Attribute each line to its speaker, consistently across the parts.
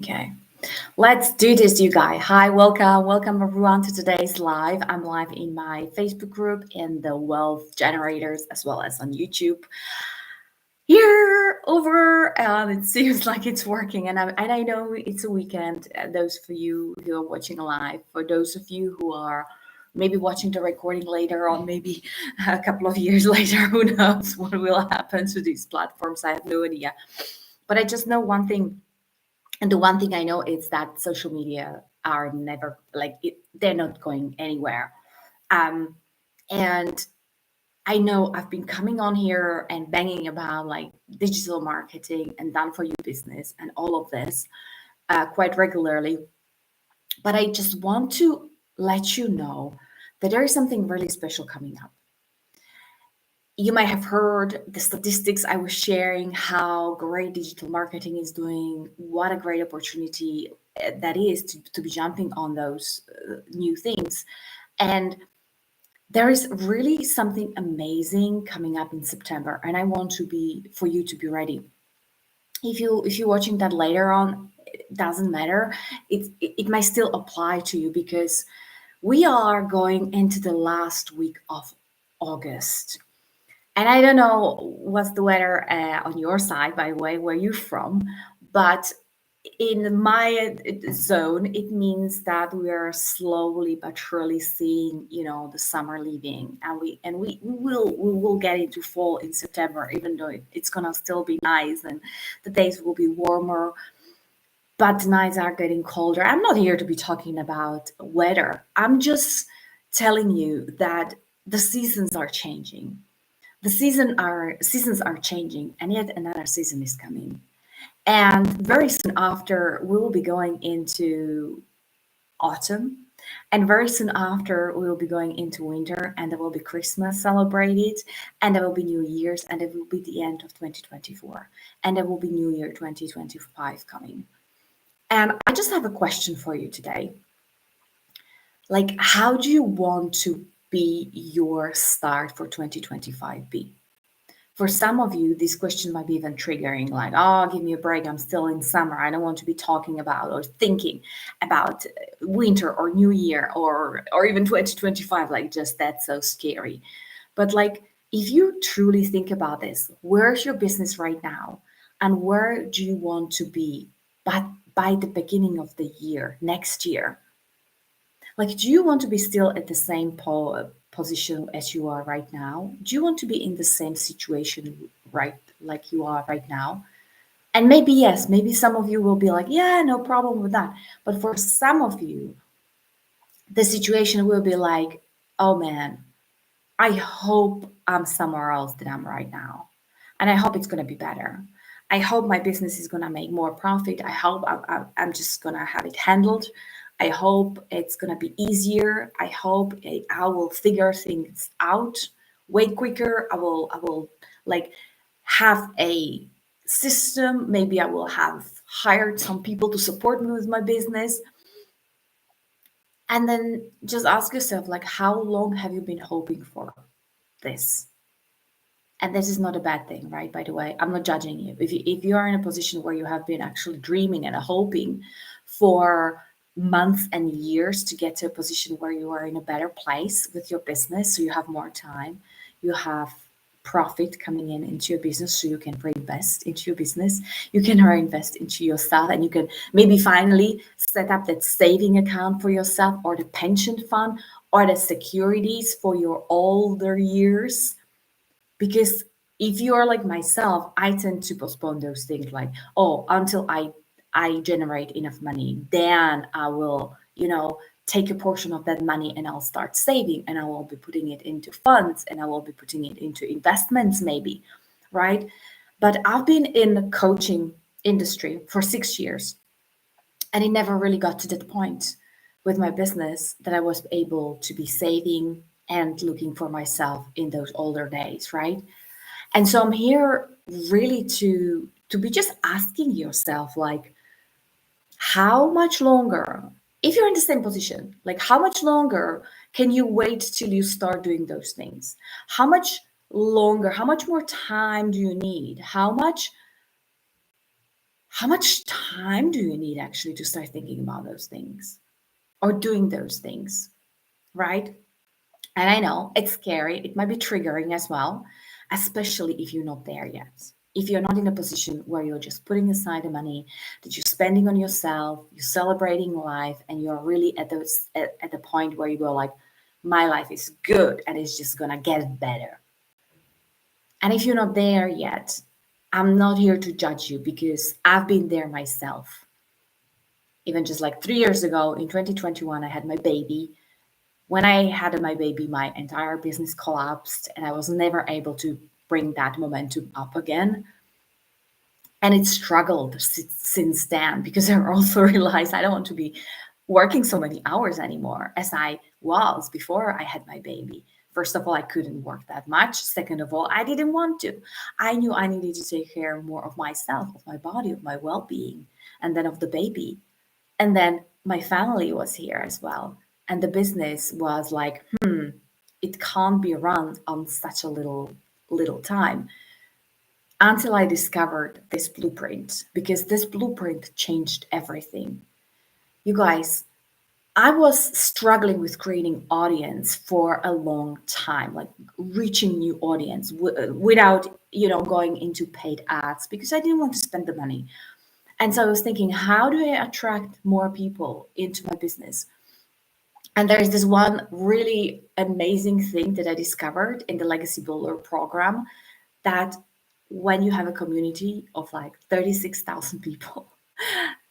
Speaker 1: Okay, let's do this, you guys. Hi, welcome everyone to today's live. I'm live in my Facebook group in the Wealth Generators as well as on YouTube. Here over, it seems like it's working, and I know it's a weekend. Those of you who are watching live, for those of you who are maybe watching the recording later on, maybe a couple of years later, who knows what will happen to these platforms? I have no idea, but I just know one thing. And the one thing I know is that social media are never they're not going anywhere. Um, and I know I've been coming on here and banging about like digital marketing and done for you business and all of this quite regularly. But I just want to let you know that there is something really special coming up. You might have heard the statistics I was sharing, how great digital marketing is doing, what a great opportunity that is to be jumping on those new things. And there is really something amazing coming up in September, and I want to be for you to be ready. If you're watching that later on, it doesn't matter. It might still apply to you because we are going into the last week of August. And I don't know what's the weather on your side, by the way, where you're from, but in my zone, it means that we are slowly but surely seeing, the summer leaving, and we will get into fall in September, even though it's gonna still be nice and the days will be warmer, but the nights are getting colder. I'm not here to be talking about weather. I'm just telling you that the seasons are changing. The seasons are changing, and yet another season is coming. And very soon after, we will be going into autumn. And very soon after, we will be going into winter, and there will be Christmas celebrated, and there will be New Year's, and it will be the end of 2024, and there will be New Year 2025 coming. And I just have a question for you today. Like, how do you want to be your start for 2025 be? For some of you, this question might be even triggering, like, oh, give me a break. I'm still in summer. I don't want to be talking about or thinking about winter or New Year or even 2025. Like, just that's so scary. But like, if you truly think about this, where's your business right now? And where do you want to be but by the beginning of the year, next year? Like, do you want to be still at the same position as you are right now? Do you want to be in the same situation right like you are right now? And maybe yes, maybe some of you will be like, yeah, no problem with that. But for some of you, the situation will be like, oh man, I hope I'm somewhere else than I'm right now. And I hope it's going to be better. I hope my business is going to make more profit. I hope I'm just going to have it handled. I hope it's going to be easier. I hope I will figure things out way quicker. I will like have a system. Maybe I will have hired some people to support me with my business. And then just ask yourself, like, how long have you been hoping for this? And this is not a bad thing, right? By the way, I'm not judging you. If you are in a position where you have been actually dreaming and hoping for months and years to get to a position where you are in a better place with your business, so you have more time, you have profit coming in into your business, so you can reinvest into your business, you can reinvest into yourself, and you can maybe finally set up that saving account for yourself, or the pension fund, or the securities for your older years. Because if you are like myself, I tend to postpone those things, like, oh, until I generate enough money, then I will, take a portion of that money and I'll start saving, and I will be putting it into funds, and I will be putting it into investments maybe, right? But I've been in the coaching industry for 6 years, and it never really got to that point with my business that I was able to be saving and looking for myself in those older days, right? And so I'm here really to be just asking yourself, like, how much longer, if you're in the same position, like, how much longer can you wait till you start doing those things? How much longer, how much more time do you need? How much how much time do you need actually to start thinking about those things or doing those things, right? And I know it's scary, it might be triggering as well, especially if you're not there yet. If you're not in a position where you're just putting aside the money that you're spending on yourself, you're celebrating life, and you're really at the point where you go like, my life is good and it's just gonna get better. And if you're not there yet, I'm not here to judge you because I've been there myself. Even just like 3 years ago in 2021, I had my baby. When I had my baby, my entire business collapsed and I was never able to bring that momentum up again. And it struggled since then because I also realized I don't want to be working so many hours anymore as I was before I had my baby. First of all, I couldn't work that much. Second of all, I didn't want to. I knew I needed to take care more of myself, of my body, of my well being, and then of the baby. And then my family was here as well. And the business was like, it can't be run on such a little time until I discovered this blueprint because this blueprint changed everything. You guys, I was struggling with creating audience for a long time, like reaching new audience without, going into paid ads because I didn't want to spend the money. And so I was thinking, how do I attract more people into my business? And there's this one really amazing thing that I discovered in the Legacy Builder program that when you have a community of like 36,000 people,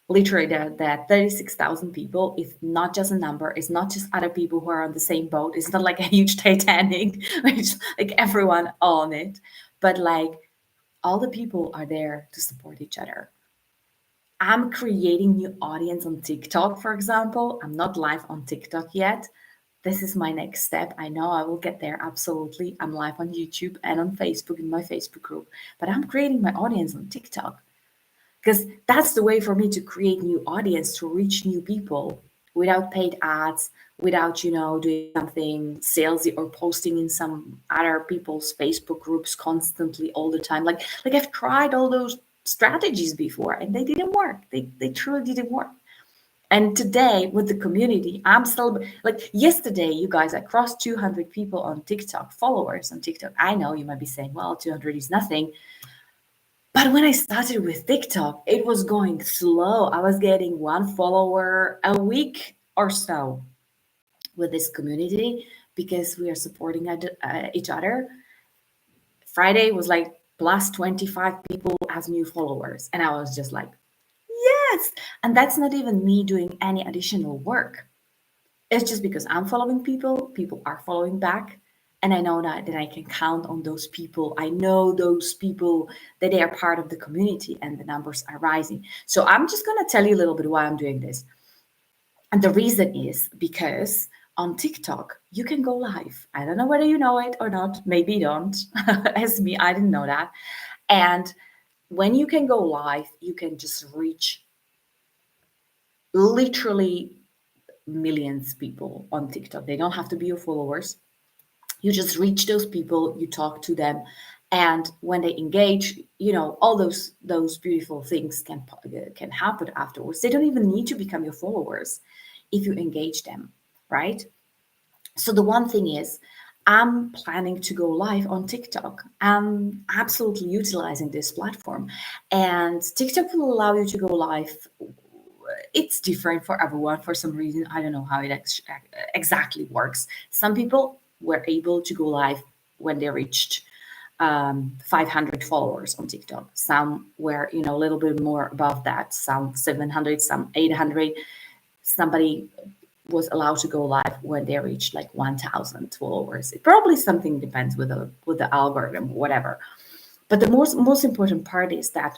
Speaker 1: literally that 36,000 people is not just a number, it's not just other people who are on the same boat, it's not like a huge Titanic, which like everyone on it, but like all the people are there to support each other. I'm creating new audience on TikTok, for example. I'm not live on TikTok yet. This is my next step. I know I will get there, absolutely. I'm live on YouTube and on Facebook in my Facebook group, but I'm creating my audience on TikTok because that's the way for me to create new audience, to reach new people without paid ads, without, doing something salesy or posting in some other people's Facebook groups constantly all the time. Like I've tried all those strategies before and they didn't work. They truly didn't work. And today with the community, I'm still like yesterday, you guys, I crossed 200 people on TikTok, followers on TikTok. I know you might be saying, well, 200 is nothing. But when I started with TikTok, it was going slow. I was getting one follower a week or so with this community because we are supporting each other. Friday was like plus 25 people as new followers. And I was just like, yes. And that's not even me doing any additional work. It's just because I'm following people, people are following back. And I know that I can count on those people. I know those people that they are part of the community and the numbers are rising. So I'm just going to tell you a little bit why I'm doing this. And the reason is because on TikTok, you can go live. I don't know whether you know it or not. Maybe you don't. As me, I didn't know that. And when you can go live, you can just reach literally millions of people on TikTok. They don't have to be your followers. You just reach those people, you talk to them, and when they engage, all those beautiful things can happen afterwards. They don't even need to become your followers if you engage them, right? So the one thing is, I'm planning to go live on TikTok. I'm absolutely utilizing this platform, and TikTok will allow you to go live. It's different for everyone for some reason. I don't know how it exactly works. Some people were able to go live when they reached 500 followers on TikTok. Some were, a little bit more above that. Some 700, some 800. Somebody was allowed to go live when they reached like 1,000 followers. It probably something depends with the algorithm, whatever. But the most important part is that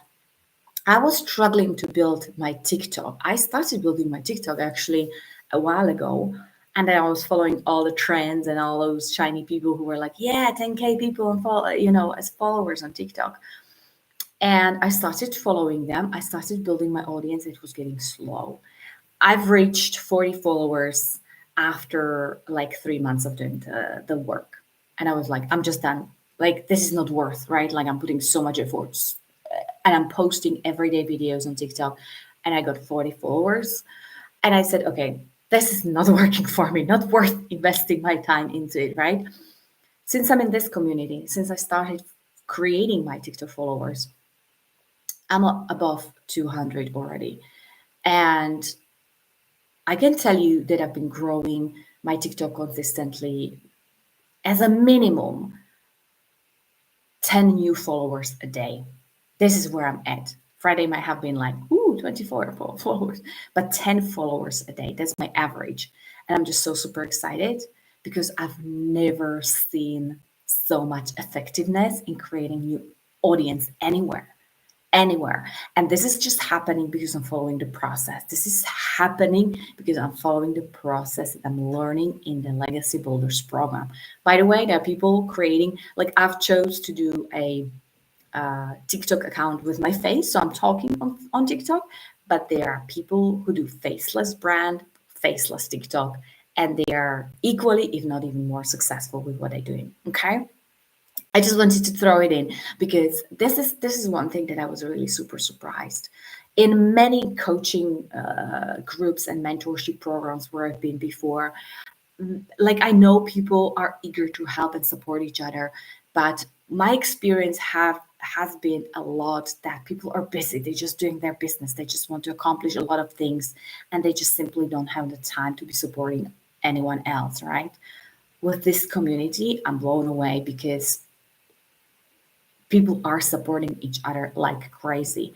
Speaker 1: I was struggling to build my TikTok. I started building my TikTok actually a while ago. And then I was following all the trends and all those shiny people who were like, yeah, 10K people and as followers on TikTok. And I started following them. I started building my audience. It was getting slow. I've reached 40 followers after like 3 months of doing the work. And I was like, I'm just done. Like, this is not worth, right? Like, I'm putting so much effort and I'm posting everyday videos on TikTok, and I got 40 followers. And I said, okay, this is not working for me, not worth investing my time into it, right? Since I'm in this community, since I started creating my TikTok followers, I'm above 200 already. And I can tell you that I've been growing my TikTok consistently as a minimum 10 new followers a day. This is where I'm at. Friday might have been like, ooh, 24 followers, but 10 followers a day. That's my average. And I'm just so super excited because I've never seen so much effectiveness in creating new audience anywhere. And this is just happening because I'm following the process. This is happening because I'm following the process that I'm learning in the Legacy Builders program. By the way, there are people creating, like I've chose to do a TikTok account with my face. So I'm talking on TikTok, but there are people who do faceless brand, faceless TikTok, and they are equally, if not even more successful with what they're doing. Okay. I just wanted to throw it in because this is one thing that I was really super surprised. In many coaching groups and mentorship programs where I've been before, like I know people are eager to help and support each other, but my experience has been a lot that people are busy. They're just doing their business. They just want to accomplish a lot of things, and they just simply don't have the time to be supporting anyone else, right? With this community, I'm blown away because people are supporting each other like crazy.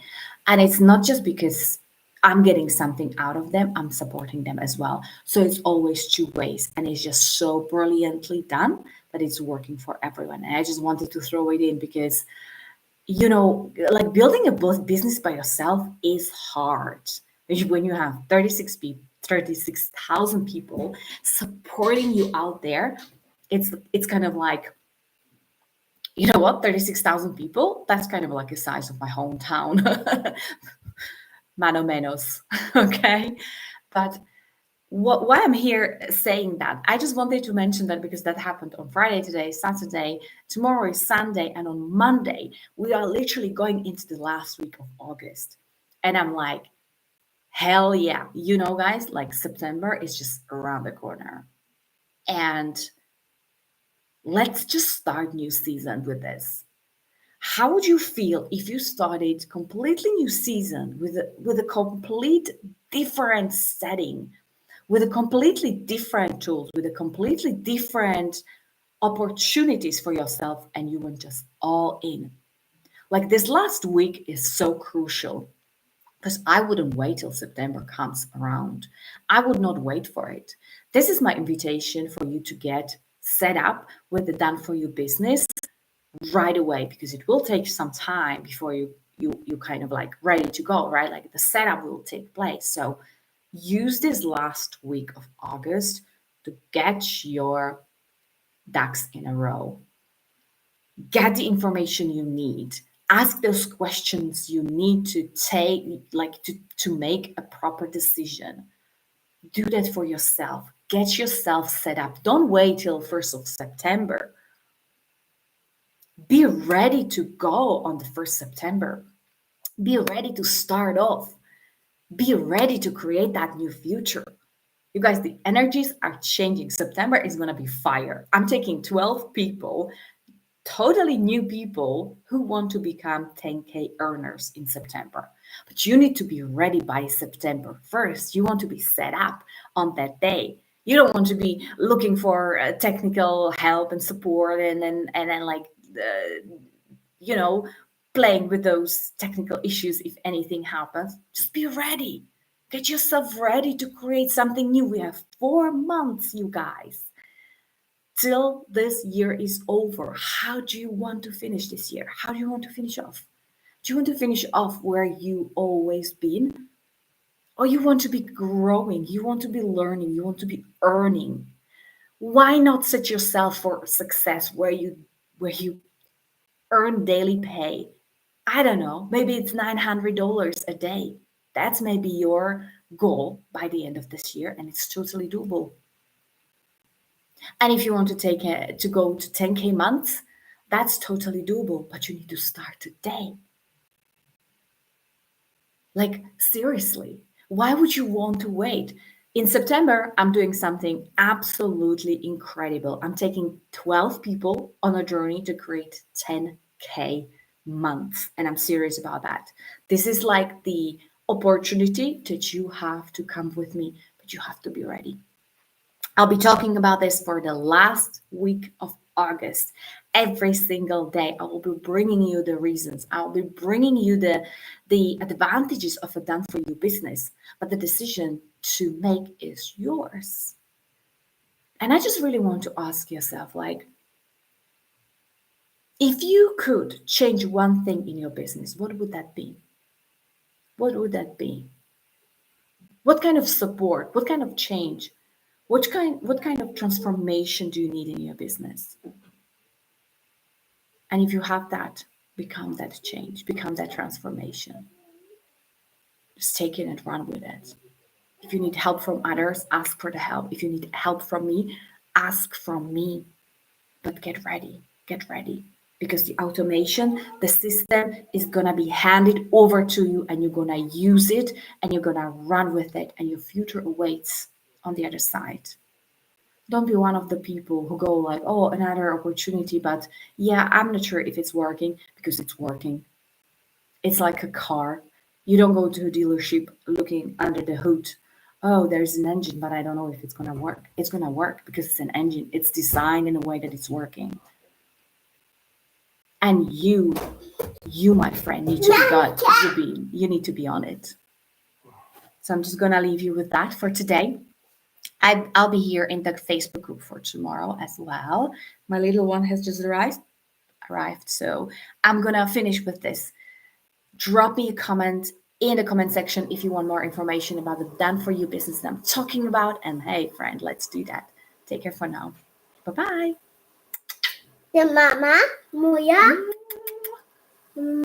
Speaker 1: And it's not just because I'm getting something out of them, I'm supporting them as well. So it's always two ways. And it's just so brilliantly done that it's working for everyone. And I just wanted to throw it in because, like building a business by yourself is hard. When you have 36,000 people supporting you out there, it's kind of like, you know what, 36,000 people, that's kind of like the size of my hometown. Mano menos. Okay. But why I'm here saying that, I just wanted to mention that because that happened on Friday, today, Saturday, tomorrow is Sunday, and on Monday, we are literally going into the last week of August. And I'm like, hell yeah. Guys, like September is just around the corner. And let's just start new season with this. How would you feel if you started completely new season with a complete different setting, with a completely different tools, with a completely different opportunities for yourself, and you went just all in? Like this last week is so crucial because I wouldn't wait till September comes around. I would not wait for it. This is my invitation for you to get set up with the done for you business right away, because it will take some time before you kind of like ready to go, right? Like the setup will take place. So use this last week of August to get your ducks in a row. Get the information you need. Ask those questions you need to take, like to make a proper decision. Do that for yourself. Get yourself set up. Don't wait till 1st of September. Be ready to go on the 1st September. Be ready to start off. Be ready to create that new future. You guys, the energies are changing. September is going to be fire. I'm taking 12 people, totally new people who want to become 10K earners in September. But you need to be ready by September 1st. You want to be set up on that day. You don't want to be looking for technical help and support and then like you know, playing with those technical issues if anything happens. Just be ready. Get yourself ready to create something new. We have 4 months, you guys, till this year is over. How do you want to finish this year? How do you want to finish off? Do you want to finish off where you always been? Or you want to be growing? You want to be learning? You want to be earning? Why not set yourself for success where you earn daily pay? I don't know, maybe it's $900 a day. That's maybe your goal by the end of this year, and it's totally doable. And if you want to go to 10K months, that's totally doable, but you need to start today. Like, seriously, why would you want to wait? In September, I'm doing something absolutely incredible. I'm taking 12 people on a journey to create 10K months. And I'm serious about that. This is like the opportunity that you have to come with me, but you have to be ready. I'll be talking about this for the last week of August. Every single day, I will be bringing you the reasons. I'll be bringing you the advantages of a done for you business, but the decision to make is yours. And I just really want to ask yourself, like, if you could change one thing in your business, what would that be? What would that be? What kind of support? What kind of change? What kind of transformation do you need in your business? And if you have that, become that change, become that transformation. Just take it and run with it. If you need help from others, ask for the help. If you need help from me, ask from me. But get ready, get ready. Because the automation, the system is going to be handed over to you and you're going to use it and you're going to run with it and your future awaits on the other side. Don't be one of the people who go like, oh, another opportunity, but yeah, I'm not sure if it's working because it's working. It's like a car. You don't go to a dealership looking under the hood. Oh, there's an engine, but I don't know if it's going to work. It's going to work because it's an engine. It's designed in a way that it's working. And you, my friend, need to be God. You need to be on it. So I'm just going to leave you with that for today. I'll be here in the Facebook group for tomorrow as well. My little one has just arrived. So I'm going to finish with this. Drop me a comment in the comment section if you want more information about the done for you business that I'm talking about. And hey, friend, let's do that. Take care for now. Bye-bye.
Speaker 2: The mama, Muya.